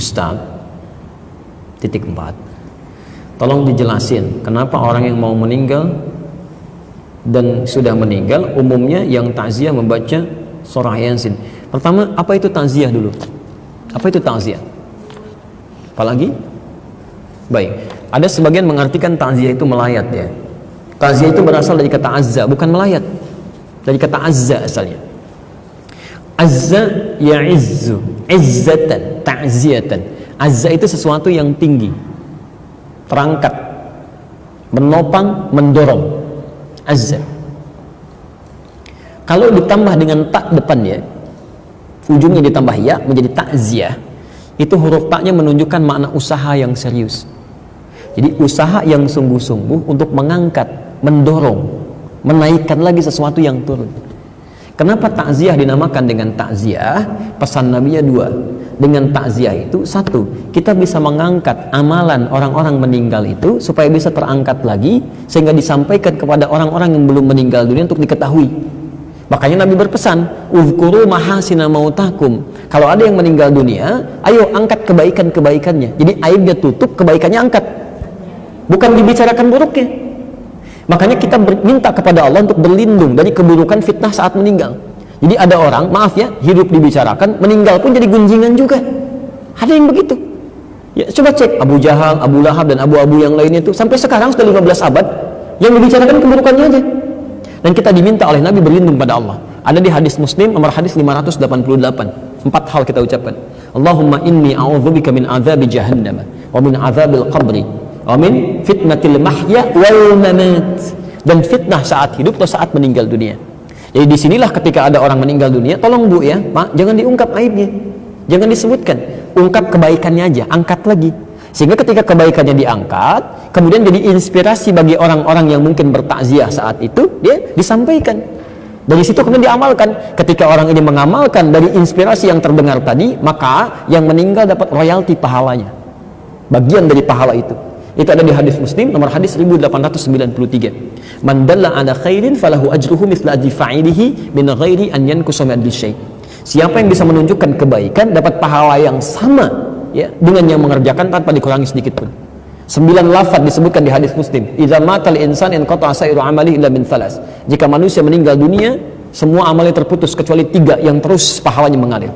Ustaz, titik 4, tolong dijelasin kenapa orang yang mau meninggal dan sudah meninggal umumnya yang takziah membaca surah Yasin. Pertama, apa itu takziah dulu? Apa itu takziah? Apalagi? Baik, ada sebagian mengartikan takziah itu melayat ya. Takziah itu berasal dari kata azza, bukan melayat. Dari kata azza asalnya. Azza ya'izzu, izzatan, ta'ziyatan. Azza itu sesuatu yang tinggi, terangkat, menopang, mendorong. Azza. Kalau ditambah dengan tak depannya, ujungnya ditambah ya menjadi takziah, itu huruf taknya menunjukkan makna usaha yang serius. Jadi usaha yang sungguh-sungguh untuk mengangkat, mendorong, menaikkan lagi sesuatu yang turun. Kenapa takziah dinamakan dengan takziah? Pesan Nabi-nya 2. Dengan takziah itu, 1, kita bisa mengangkat amalan orang-orang meninggal itu supaya bisa terangkat lagi, sehingga disampaikan kepada orang-orang yang belum meninggal dunia untuk diketahui. Makanya Nabi berpesan, uzkuru mahasina mautakum. Kalau ada yang meninggal dunia, ayo angkat kebaikan-kebaikannya. Jadi aibnya tutup, kebaikannya angkat. Bukan dibicarakan buruknya. Makanya kita minta kepada Allah untuk berlindung dari keburukan fitnah saat meninggal. Jadi ada orang, maaf ya, hidup dibicarakan, meninggal pun jadi gunjingan juga. Ada yang begitu. Ya, coba cek Abu Jahal, Abu Lahab dan abu-abu yang lainnya itu sampai sekarang sudah 15 abad yang dibicarakan keburukannya aja. Dan kita diminta oleh Nabi berlindung pada Allah. Ada di hadis Muslim nomor hadis 588. 4 hal kita ucapkan. Allahumma inni a'udzubika min azabi jahannam wa min azabil qabri wa min fitnatil mahya wal mamat, dan fitnah saat hidup atau saat meninggal dunia. Jadi disinilah ketika ada orang meninggal dunia, tolong Bu ya, Pak, jangan diungkap aibnya, jangan disebutkan, ungkap kebaikannya aja, angkat lagi. Sehingga ketika kebaikannya diangkat, kemudian jadi inspirasi bagi orang-orang yang mungkin bertakziah saat itu, dia disampaikan. Dari situ kemudian diamalkan. Ketika orang ini mengamalkan dari inspirasi yang terdengar tadi, maka yang meninggal dapat royalti pahalanya, bagian dari pahala itu. Itu ada di hadis Muslim nomor hadis 1893. Man dalla ala khairin falahu ajruhu mithla ajri fa'ilihi min ghairi an yanqusa min syai'. Siapa yang bisa menunjukkan kebaikan dapat pahala yang sama ya dengan yang mengerjakan tanpa dikurangi sedikit pun. 9 lafaz disebutkan di hadis Muslim. Idza matal insan in qata'a sa'iru amalihi illa min thalas. Jika manusia meninggal dunia, semua amalnya terputus kecuali 3 yang terus pahalanya mengalir.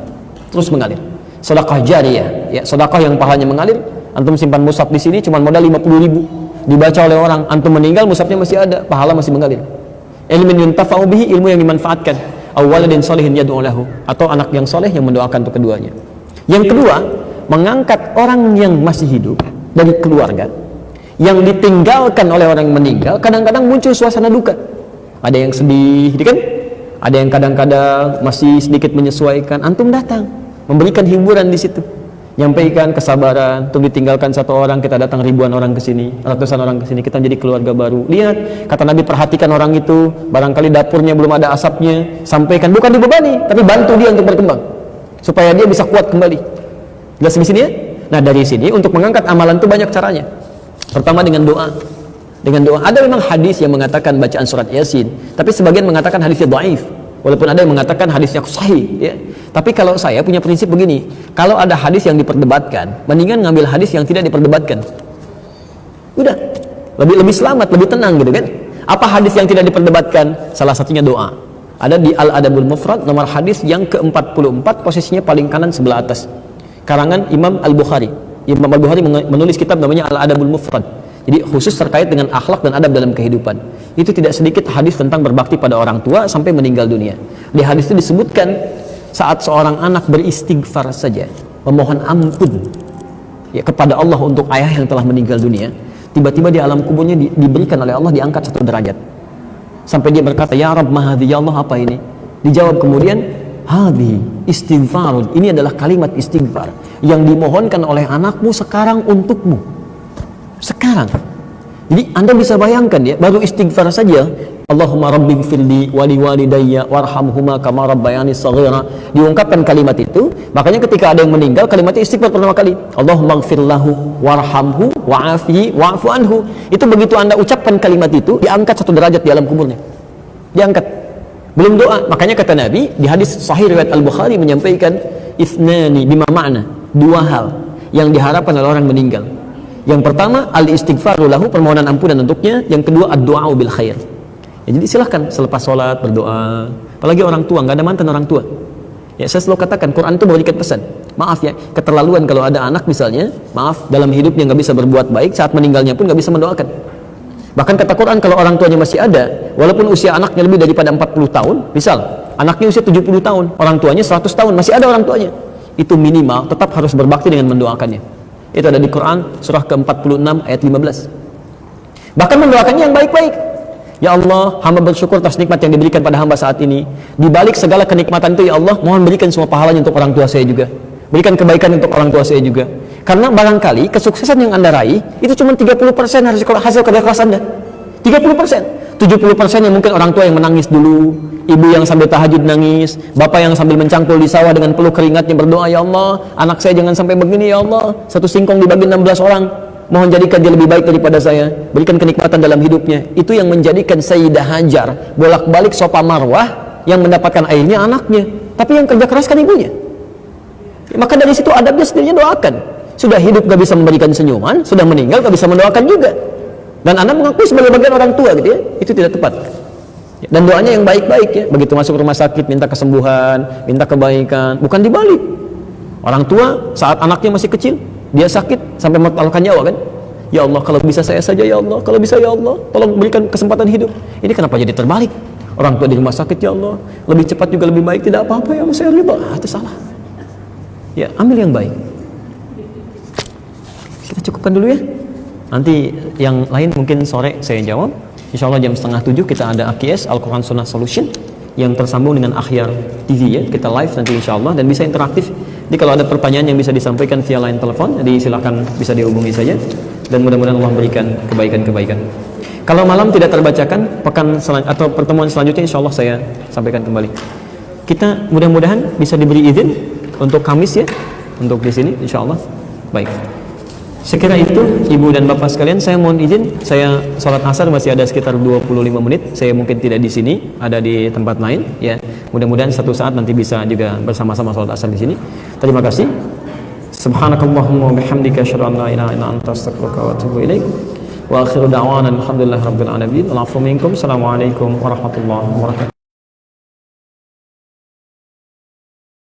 Terus mengalir. Sedekah jariyah, ya, sedekah yang pahalanya mengalir. Antum simpan mushaf di sini cuma modal 50.000, dibaca oleh orang, antum meninggal mushafnya masih ada, pahala masih mengalir. Ilmin yuntafa'u bihi, ilmu yang dimanfaatkan. Aw waladin shalihin yad'u lahu, atau anak yang soleh yang mendoakan untuk keduanya. Yang kedua, mengangkat orang yang masih hidup dari keluarga yang ditinggalkan oleh orang yang meninggal. Kadang-kadang muncul suasana duka, ada yang sedih, kan? Ada yang kadang-kadang masih sedikit menyesuaikan. Antum datang, memberikan hiburan di situ, nyampaikan kesabaran untuk ditinggalkan satu orang. Kita datang ribuan orang ke sini, ratusan orang ke sini, kita menjadi keluarga baru. Lihat, kata Nabi, perhatikan orang itu, barangkali dapurnya belum ada asapnya, sampaikan, bukan dibebani, tapi bantu dia untuk berkembang supaya dia bisa kuat kembali. Jelas di sini ya? Nah, dari sini untuk mengangkat amalan itu banyak caranya. Pertama dengan doa. Dengan doa. Ada memang hadis yang mengatakan bacaan surat Yasin, tapi sebagian mengatakan hadisnya dhaif. Walaupun ada yang mengatakan hadisnya sahih ya. Tapi kalau saya punya prinsip begini, kalau ada hadis yang diperdebatkan, mendingan ngambil hadis yang tidak diperdebatkan. Udah, lebih selamat, lebih tenang gitu kan. Apa hadis yang tidak diperdebatkan? Salah satunya doa. Ada di Al-Adabul Mufrad nomor hadis yang ke-44, posisinya paling kanan sebelah atas. Karangan Imam Al-Bukhari. Imam Al-Bukhari menulis kitab namanya Al-Adabul Mufrad. Jadi khusus terkait dengan akhlak dan adab dalam kehidupan. Itu tidak sedikit hadis tentang berbakti pada orang tua sampai meninggal dunia. Di hadis itu disebutkan saat seorang anak beristighfar saja, memohon ampun ya kepada Allah untuk ayah yang telah meninggal dunia, tiba-tiba di alam kuburnya diberikan oleh Allah, diangkat 1 derajat. Sampai dia berkata, ya Rabb, mahadhi, ya Allah, apa ini? Dijawab kemudian, hadhi istighfarun, ini adalah kalimat istighfar yang dimohonkan oleh anakmu sekarang untukmu. Sekarang. Jadi Anda bisa bayangkan ya, baru istighfar saja, Allahumma rabbighfirli wa liwalidayya warhamhuma kama rabbayani shaghira, diungkapkan kalimat itu. Makanya ketika ada yang meninggal, kalimatnya istighfar pertama kali, Allahumma ighfirlahu warhamhu wa'afihi wa'fu anhu. Itu begitu Anda ucapkan kalimat itu, diangkat 1 derajat di alam kuburnya. Diangkat. Belum doa. Makanya kata Nabi di hadis sahih riwayat Al-Bukhari menyampaikan, ithnani bima ma'na, 2 hal yang diharapkan oleh orang meninggal. Yang pertama, al-istighfaru lahu, permohonan ampunan untuknya. Yang kedua, ad-du'a bil khair. Ya, jadi silahkan selepas sholat berdoa. Apalagi orang tua, nggak ada mantan orang tua. Ya, saya selalu katakan, Quran itu memberikan pesan. Maaf ya, keterlaluan kalau ada anak misalnya, maaf, dalam hidupnya nggak bisa berbuat baik, saat meninggalnya pun nggak bisa mendoakan. Bahkan kata Quran, kalau orang tuanya masih ada, walaupun usia anaknya lebih daripada 40 tahun, misal, anaknya usia 70 tahun, orang tuanya 100 tahun, masih ada orang tuanya. Itu minimal, tetap harus berbakti dengan mendoakannya. Itu ada di Quran, surah ke-46, ayat 15. Bahkan mendoakannya yang baik-baik. Ya Allah, hamba bersyukur atas nikmat yang diberikan pada hamba saat ini. Di balik segala kenikmatan itu, ya Allah, mohon berikan semua pahalanya untuk orang tua saya juga. Berikan kebaikan untuk orang tua saya juga. Karena barangkali kesuksesan yang Anda raih itu cuma 30% hasil kerja keras Anda. 30%. 70% yang mungkin orang tua yang menangis dulu, ibu yang sambil tahajud nangis, bapak yang sambil mencangkul di sawah dengan peluh keringatnya berdoa, ya Allah, anak saya jangan sampai begini ya Allah. Satu singkong dibagi 16 orang. Mohon jadikan dia lebih baik daripada saya. Berikan kenikmatan dalam hidupnya. Itu yang menjadikan Sayyidah Hajar bolak-balik Safa Marwah, yang mendapatkan airnya anaknya, tapi yang kerja keras kan ibunya. Maka dari situ adabnya sendirinya doakan. Sudah hidup gak bisa memberikan senyuman, sudah meninggal gak bisa mendoakan juga. Dan Anda mengakui sebagai bagian orang tua gitu ya, itu tidak tepat. Dan doanya yang baik-baik ya, begitu masuk rumah sakit minta kesembuhan, minta kebaikan, bukan dibalik. Orang tua saat anaknya masih kecil, dia sakit sampai mempertaruhkan nyawa kan? Ya Allah, kalau bisa saya saja ya Allah, kalau bisa ya Allah, tolong berikan kesempatan hidup. Ini kenapa jadi terbalik? Orang tua di rumah sakit, ya Allah, lebih cepat juga lebih baik, tidak apa-apa ya Allah, saya ridha. Itu salah. Ya, ambil yang baik. Kita cukupkan dulu ya. Nanti yang lain mungkin sore saya jawab. Insya Allah jam 6:30 kita ada AKS Al-Quran Sunnah Solution yang tersambung dengan Akhyar TV ya. Kita live nanti insya Allah dan bisa interaktif. Jadi kalau ada pertanyaan yang bisa disampaikan via line telepon, jadi silakan bisa dihubungi saja. Dan mudah-mudahan Allah berikan kebaikan-kebaikan. Kalau malam tidak terbacakan, atau pertemuan selanjutnya insya Allah saya sampaikan kembali. Kita mudah-mudahan bisa diberi izin untuk Kamis ya, untuk di sini insya Allah. Baik. Sekira itu ibu dan bapak sekalian, saya mohon izin, saya sholat asar masih ada sekitar 25 menit. Saya mungkin tidak di sini, ada di tempat lain ya. Mudah-mudahan satu saat nanti bisa juga bersama-sama sholat asar di sini. Terima kasih. Subhanakallahumma wa bihamdika asyhadu an la ilaha illa anta astaghfiruka wa atubu ilaik. Wa akhiru da'wana alhamdulillahirabbil alamin. Assalamualaikum warahmatullahi wabarakatuh.